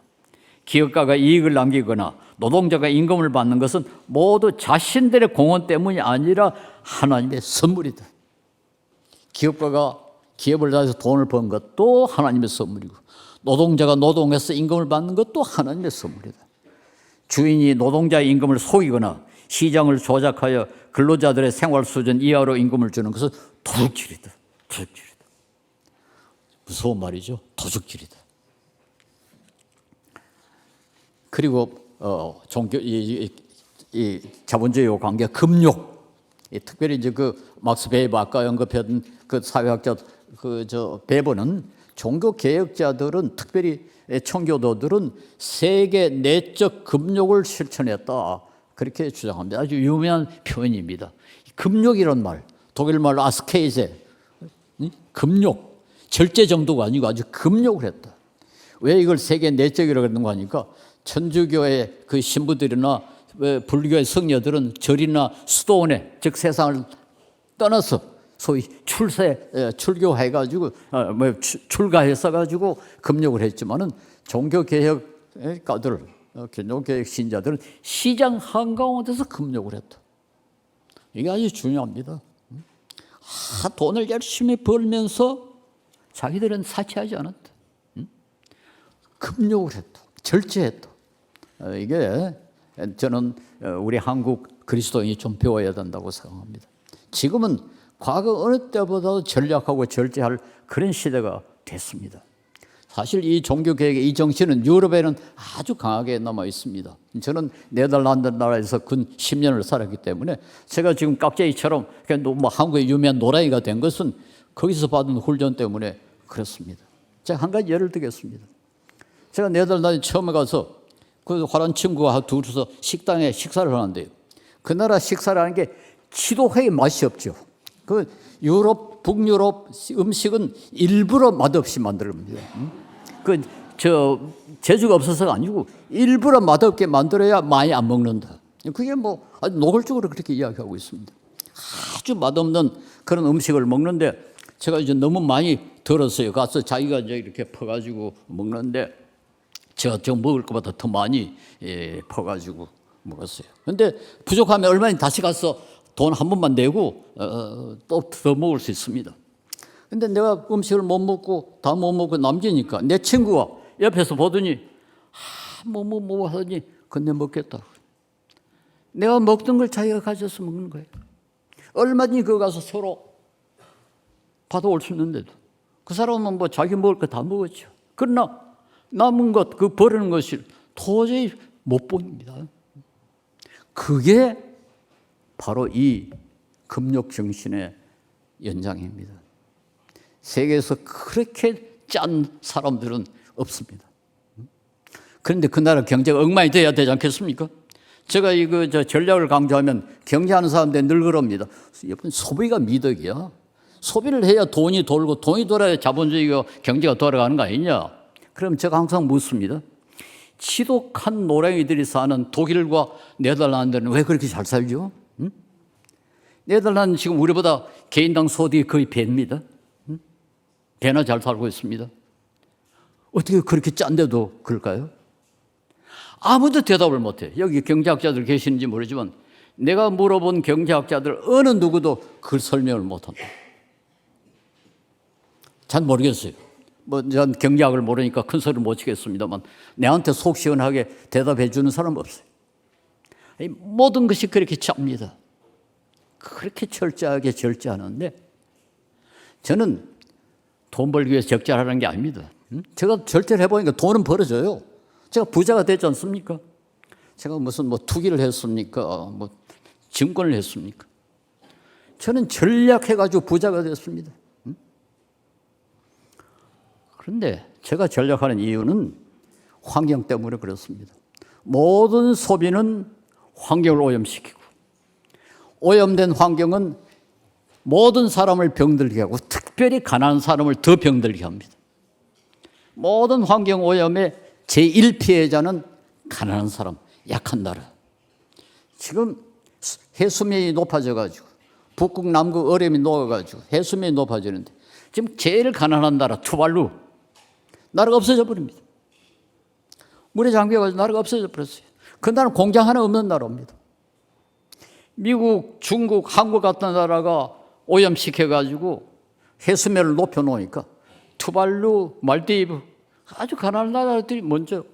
Speaker 2: 기업가가 이익을 남기거나 노동자가 임금을 받는 것은 모두 자신들의 공헌 때문이 아니라 하나님의 선물이다. 기업가가 기업을 다해서 돈을 번 것도 하나님의 선물이고 노동자가 노동해서 임금을 받는 것도 하나님의 선물이다. 주인이 노동자의 임금을 속이거나 시장을 조작하여 근로자들의 생활 수준 이하로 임금을 주는 것은 도둑질이다. 도둑질이다. 무서운 말이죠. 도둑질이다. 그리고 종교 이 자본주의 관계 금욕 특별히 이제 그 막스 베이버 아까 언급했던 그 사회학자 베버는 종교 개혁자들은 특별히 청교도들은 세계 내적 금욕을 실천했다 그렇게 주장합니다. 아주 유명한 표현입니다. 금욕이란 말 독일 말로 아스케이제 금욕 절제 정도가 아니고 아주 금욕을 했다. 왜 이걸 세계 내적이라고 그러는 거 하니까 천주교의 그 신부들이나 불교의 성녀들은 절이나 수도원에 즉 세상을 떠나서 소위 출교해가지고 출가했어가지고 금욕을 했지만은 종교개혁가들, 종교개혁 신자들은 시장 한가운데서 금욕을 했다. 이게 아주 중요합니다. 돈을 열심히 벌면서 자기들은 사치하지 않았다. 금욕을 했다. 절제했다. 이게 저는 우리 한국 그리스도인이 좀 배워야 된다고 생각합니다. 지금은 과거 어느 때보다도 전략하고 절제할 그런 시대가 됐습니다. 사실 이 종교개혁의 이 정신은 유럽에는 아주 강하게 남아 있습니다. 저는 네덜란드 나라에서 근 10년을 살았기 때문에 제가 지금 깍쟁이처럼 뭐 한국의 유명한 노랭이가 된 것은 거기서 받은 훈련 때문에 그렇습니다. 제가 한 가지 예를 들겠습니다. 제가 네덜란드 처음에 가서 그 화란 친구와 둘이서 식당에 식사를 하는데요. 그 나라 식사를 하는 게 지도회의 맛이 없죠. 그 유럽, 북유럽 음식은 일부러 맛없이 만듭니다. 재주가 없어서가 아니고 일부러 맛없게 만들어야 많이 안 먹는다. 그게 뭐 아주 노골적으로 그렇게 이야기하고 있습니다. 아주 맛없는 그런 음식을 먹는데 제가 이제 너무 많이 들었어요. 가서 자기가 이제 이렇게 퍼가지고 먹는데 제가 좀 먹을 것보다 더 많이 퍼가지고 먹었어요. 근데 부족하면 얼마나 다시 가서 돈 한 번만 내고 또 더 먹을 수 있습니다. 근데 내가 음식을 못 먹고 다 못 먹고 남기니까 내 친구가 옆에서 보더니 뭐 하더니 근데 먹겠다. 내가 먹던 걸 자기가 가져서 먹는 거예요. 얼마든지 거기 가서 서로 받아올 수 있는데도 그 사람은 뭐 자기 먹을 거 다 먹었죠. 그러나 남은 것, 그 버리는 것을 도저히 못 봅니다. 그게 바로 이 금욕 정신의 연장입니다. 세계에서 그렇게 짠 사람들은 없습니다. 그런데 그 나라 경제가 엉망이 돼야 되지 않겠습니까? 제가 이거 전략을 강조하면 경제하는 사람들 늘 그럽니다. 소비가 미덕이야. 소비를 해야 돈이 돌고 돈이 돌아야 자본주의가 경제가 돌아가는 거 아니냐? 그럼 제가 항상 묻습니다. 지독한 노랭이들이 사는 독일과 네덜란드는 왜 그렇게 잘 살죠? 응? 네덜란드 지금 우리보다 개인당 소득이 거의 배입니다. 응? 배나 잘 살고 있습니다. 어떻게 그렇게 짠데도 그럴까요? 아무도 대답을 못해. 여기 경제학자들 계시는지 모르지만 내가 물어본 경제학자들 어느 누구도 그 설명을 못한다. 잘 모르겠어요. 전 경제학을 모르니까 큰 소리를 못 치겠습니다만 내한테 속 시원하게 대답해 주는 사람 없어요. 모든 것이 그렇게 짭니다. 그렇게 철저하게 절제하는데 저는 돈 벌기 위해서 적절하는 게 아닙니다. 제가 절제를 해보니까 돈은 벌어져요. 제가 부자가 되지 않습니까? 제가 무슨 투기를 했습니까? 증권을 했습니까? 저는 전략해가지고 부자가 됐습니다. 그런데 제가 전략하는 이유는 환경 때문에 그렇습니다. 모든 소비는 환경을 오염시키고 오염된 환경은 모든 사람을 병들게 하고 특별히 가난한 사람을 더 병들게 합니다. 모든 환경 오염의 제1피해자는 가난한 사람, 약한 나라. 지금 해수면이 높아져가지고 북극, 남극 얼음이 녹아가지고 해수면이 높아지는데 지금 제일 가난한 나라 투발루 나라가 없어져 버립니다. 물에 잠겨가지고 나라가 없어져 버렸어요. 그 나라는 공장 하나 없는 나라입니다. 미국, 중국, 한국 같은 나라가 오염시켜가지고 해수면을 높여놓으니까 투발루, 말디브 아주 가난한 나라들이 먼저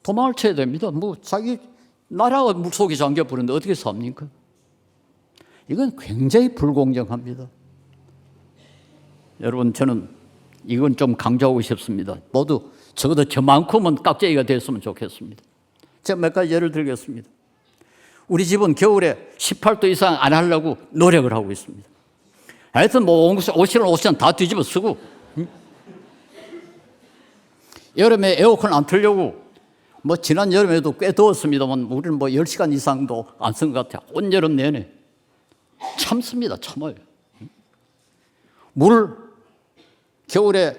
Speaker 2: 도망을 쳐야 됩니다. 자기 나라가 물속에 잠겨버렸는데 어떻게 삽니까? 이건 굉장히 불공정합니다. 여러분, 저는 이건 좀 강조하고 싶습니다. 모두 적어도 저만큼은 깍쟁이가 됐으면 좋겠습니다. 제가 몇 가지 예를 들겠습니다. 우리 집은 겨울에 18도 이상 안 하려고 노력을 하고 있습니다. 하여튼 옷이랑 다 뒤집어 쓰고 여름에 에어컨 안 틀려고 지난 여름에도 꽤 더웠습니다만 우리는 10시간 이상도 안 쓴 것 같아요. 온 여름 내내 참습니다. 참아요. 겨울에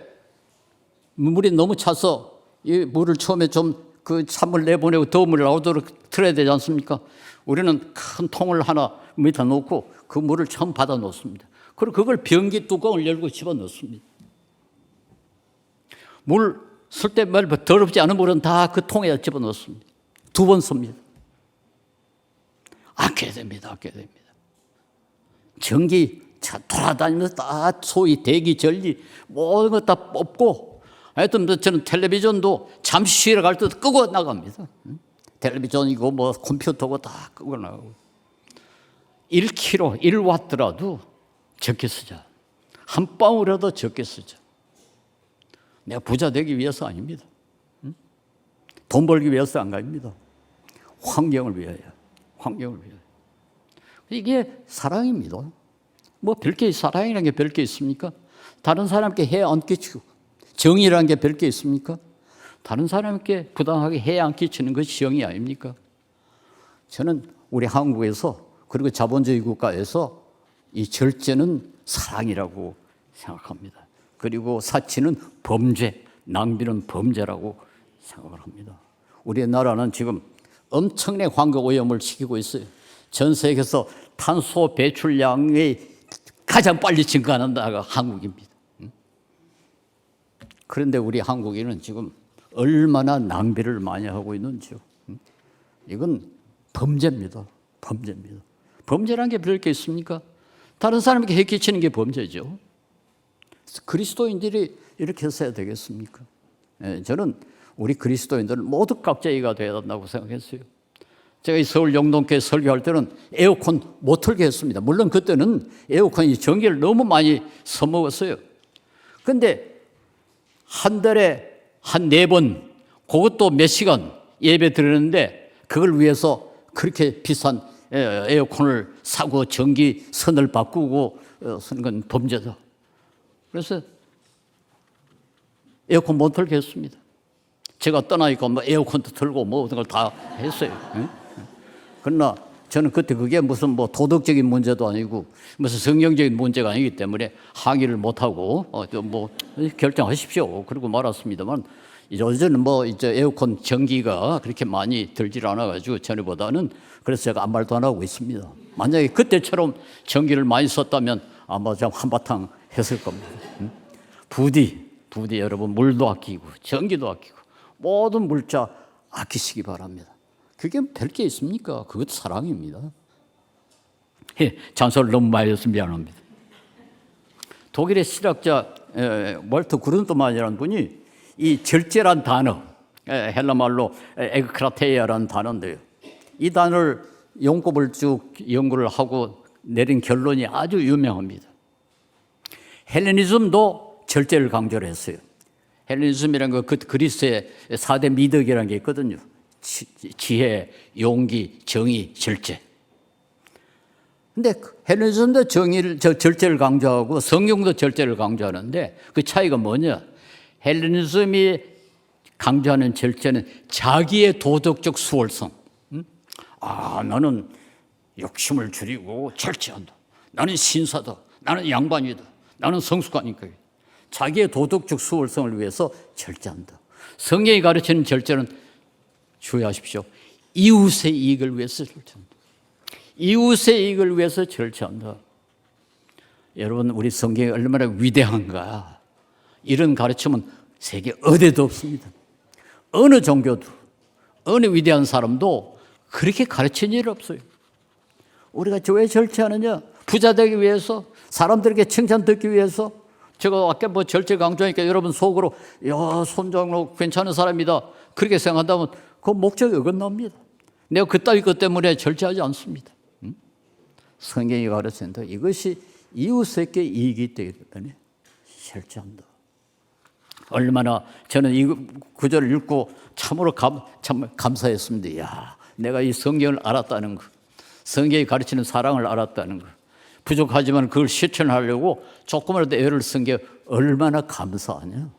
Speaker 2: 물이 너무 차서 이 물을 처음에 좀 그 찬물 내보내고 더운 물이 나오도록 틀어야 되지 않습니까? 우리는 큰 통을 하나 밑에 놓고 그 물을 처음 받아 놓습니다. 그리고 그걸 변기 뚜껑을 열고 집어 넣습니다. 물 쓸 때 더럽지 않은 물은 다 그 통에 집어 넣습니다. 2번 씁니다. 아껴야 됩니다. 전기 차 돌아다니면서 다 소위 대기 전리 모든 것 다 뽑고 하여튼 저는 텔레비전도 잠시 쉬러 갈 때도 끄고 나갑니다. 텔레비전이고 컴퓨터고 다 끄고 나가고 1kg, 1W라도 적게 쓰자. 한 방울이라도 적게 쓰자. 내가 부자 되기 위해서 아닙니다. 돈 벌기 위해서 안 갑니다. 환경을 위하여. 이게 사랑입니다. 별게 사랑이라는 게 별게 있습니까? 다른 사람께 해야 안 끼치고 정의라는 게 별게 있습니까? 다른 사람께 부당하게 해야 안 끼치는 것이 정의 아닙니까? 저는 우리 한국에서 그리고 자본주의 국가에서 이 절제는 사랑이라고 생각합니다. 그리고 사치는 범죄, 낭비는 범죄라고 생각을 합니다. 우리나라는 지금 엄청나게 환경 오염을 시키고 있어요. 전 세계에서 탄소 배출량이 가장 빨리 증가하는 나라가 한국입니다. 그런데 우리 한국인은 지금 얼마나 낭비를 많이 하고 있는지요. 이건 범죄입니다. 범죄라는 게 별 게 있습니까? 다른 사람에게 해 끼치는 게 범죄죠. 그리스도인들이 이렇게 했어야 되겠습니까? 저는 우리 그리스도인들은 모두 각자이가 되어야 된다고 생각했어요. 제가 이 서울 영동교회 설교할 때는 에어컨 못 틀게 했습니다. 물론 그때는 에어컨이 전기를 너무 많이 써먹었어요. 근데 한 달에 한 4번, 그것도 몇 시간 예배 드리는데 그걸 위해서 그렇게 비싼 에어컨을 사고 전기선을 바꾸고 쓰는 건 범죄다. 그래서 에어컨 못 틀게 했습니다. 제가 떠나니까 뭐 에어컨도 틀고 뭐 그런 걸 다 했어요. 그러나 저는 그때 그게 무슨 뭐 도덕적인 문제도 아니고 무슨 성경적인 문제가 아니기 때문에 항의를 못하고 뭐 결정하십시오. 그러고 말았습니다만 요즘은 뭐 이제 에어컨 전기가 그렇게 많이 들질 않아가지고 전에보다는 그래서 제가 아무 말도 안 하고 있습니다. 만약에 그때처럼 전기를 많이 썼다면 아마 좀 한바탕 했을 겁니다. 부디 여러분 물도 아끼고 전기도 아끼고 모든 물자 아끼시기 바랍니다. 그게 별게 있습니까? 그것도 사랑입니다. 잔소리를 너무 많이 해서 미안합니다. 독일의 실학자 월터 그룬트만이라는 분이 이 절제란 단어, 헬라말로 에그크라테이아라는 단어인데요. 이 단어를 용법을 쭉 연구를 하고 내린 결론이 아주 유명합니다. 헬레니즘도 절제를 강조를 했어요. 헬레니즘이라는 거 그리스의 4대 미덕이라는 게 있거든요. 지혜, 용기, 정의, 절제. 근데 헬레니즘도 절제를 강조하고 성경도 절제를 강조하는데 그 차이가 뭐냐? 헬레니즘이 강조하는 절제는 자기의 도덕적 수월성. 나는 욕심을 줄이고 절제한다. 나는 신사다. 나는 양반이다. 나는 성숙하니까. 자기의 도덕적 수월성을 위해서 절제한다. 성경이 가르치는 절제는 주의하십시오. 이웃의 이익을 위해서 절제한다. 이웃의 이익을 위해서 절제한다. 여러분, 우리 성경이 얼마나 위대한가. 이런 가르침은 세계 어디에도 없습니다. 어느 종교도, 어느 위대한 사람도 그렇게 가르친 일 없어요. 우리가 왜 절제하느냐? 부자 되기 위해서, 사람들에게 칭찬 듣기 위해서. 제가 아까 뭐 절제 강조하니까 여러분 속으로 야, 손장로 괜찮은 사람이다. 그렇게 생각한다면 그 목적이 어긋납니다. 내가 그따위 것 때문에 절제하지 않습니다. 성경이 가르친다. 이것이 이웃에게 이익이 되기 때문에 절제한다. 얼마나 저는 이 구절을 읽고 참으로 참 감사했습니다. 야, 내가 이 성경을 알았다는 거, 성경이 가르치는 사랑을 알았다는 거. 부족하지만 그걸 실천하려고 조금이라도 애를 쓴 게 얼마나 감사하냐.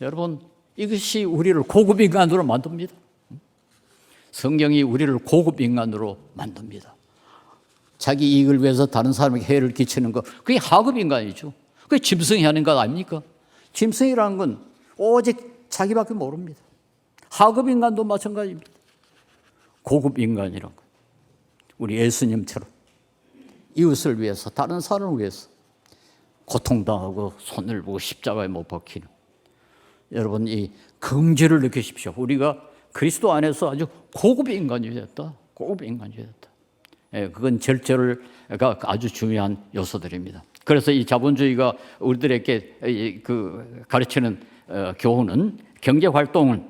Speaker 2: 여러분, 이것이 우리를 고급 인간으로 만듭니다. 성경이 우리를 고급 인간으로 만듭니다. 자기 이익을 위해서 다른 사람에게 해를 끼치는 것, 그게 하급 인간이죠. 그게 짐승이 하는 것 아닙니까? 짐승이라는 건 오직 자기밖에 모릅니다. 하급 인간도 마찬가지입니다. 고급 인간이라는 것. 우리 예수님처럼 이웃을 위해서, 다른 사람을 위해서 고통당하고 손을 보고 십자가에 못 박히는, 여러분 이 긍지를 느끼십시오. 우리가 그리스도 안에서 아주 고급 인간이 됐다. 고급 인간이 됐다. 그건 절제가 아주 중요한 요소들입니다. 그래서 이 자본주의가 우리들에게 가르치는 교훈은 경제 활동은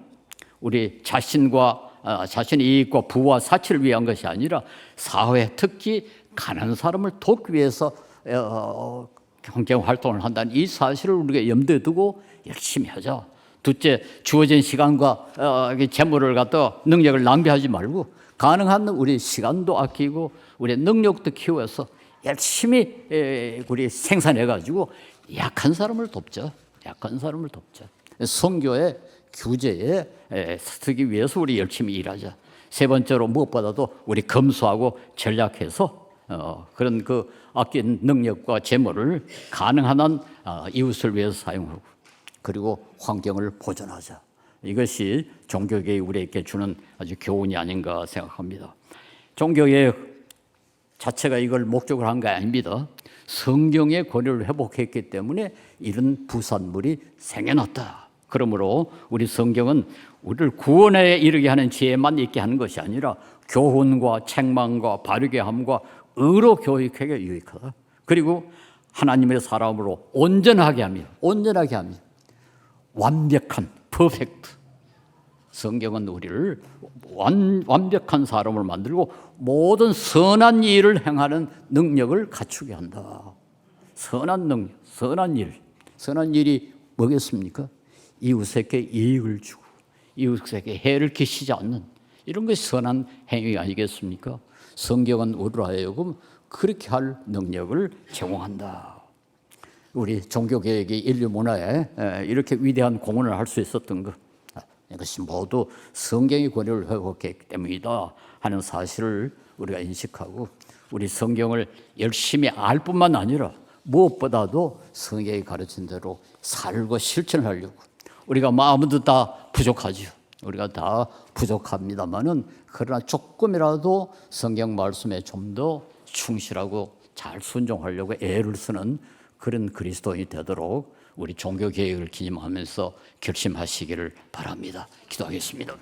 Speaker 2: 우리 자신과 자신의 이익과 부와 사치를 위한 것이 아니라 사회, 특히 가난한 사람을 돕기 위해서 경제 활동을 한다는 이 사실을 우리가 염두에 두고 열심히 하자. 둘째, 주어진 시간과 재물을 갖다 능력을 낭비하지 말고 가능한 우리 시간도 아끼고 우리 능력도 키워서 열심히 우리 생산해가지고 약한 사람을 돕자. 약한 사람을 돕자. 선교의 규제에 서기 위해서 우리 열심히 일하자. 세 번째로 무엇보다도 우리 검소하고 전략해서 그런 그 아낀 능력과 재물을 가능한 한 이웃을 위해서 사용하고, 그리고 환경을 보존하자. 이것이 종교개혁이 우리에게 주는 아주 교훈이 아닌가 생각합니다. 종교개혁 자체가 이걸 목적으로 한 게 아닙니다. 성경의 권위를 회복했기 때문에 이런 부산물이 생겨났다. 그러므로 우리 성경은 우리를 구원에 이르게 하는 지혜만 있게 하는 것이 아니라 교훈과 책망과 바르게 함과 의로 교육하게 유익하다. 그리고 하나님의 사람으로 온전하게 하며 완벽한 퍼펙트. 성경은 우리를 완벽한 사람을 만들고 모든 선한 일을 행하는 능력을 갖추게 한다. 선한 능력, 선한 일. 선한 일이 뭐겠습니까? 이웃에게 이익을 주고 이웃에게 해를 끼치지 않는 이런 것이 선한 행위 아니겠습니까? 성경은 우리로 하여금 그렇게 할 능력을 제공한다. 우리 종교개혁이 인류 문화에 이렇게 위대한 공헌을 할 수 있었던 것, 이것이 모두 성경의 권위를 회복했기 때문이다 하는 사실을 우리가 인식하고 우리 성경을 열심히 알 뿐만 아니라 무엇보다도 성경이 가르친 대로 살고 실천하려고. 우리가 아무도 다 부족하죠. 우리가 다 부족합니다만은 그러나 조금이라도 성경 말씀에 좀 더 충실하고 잘 순종하려고 애를 쓰는 그런 그리스도인이 되도록 우리 종교 개혁을 기념하면서 결심하시기를 바랍니다. 기도하겠습니다.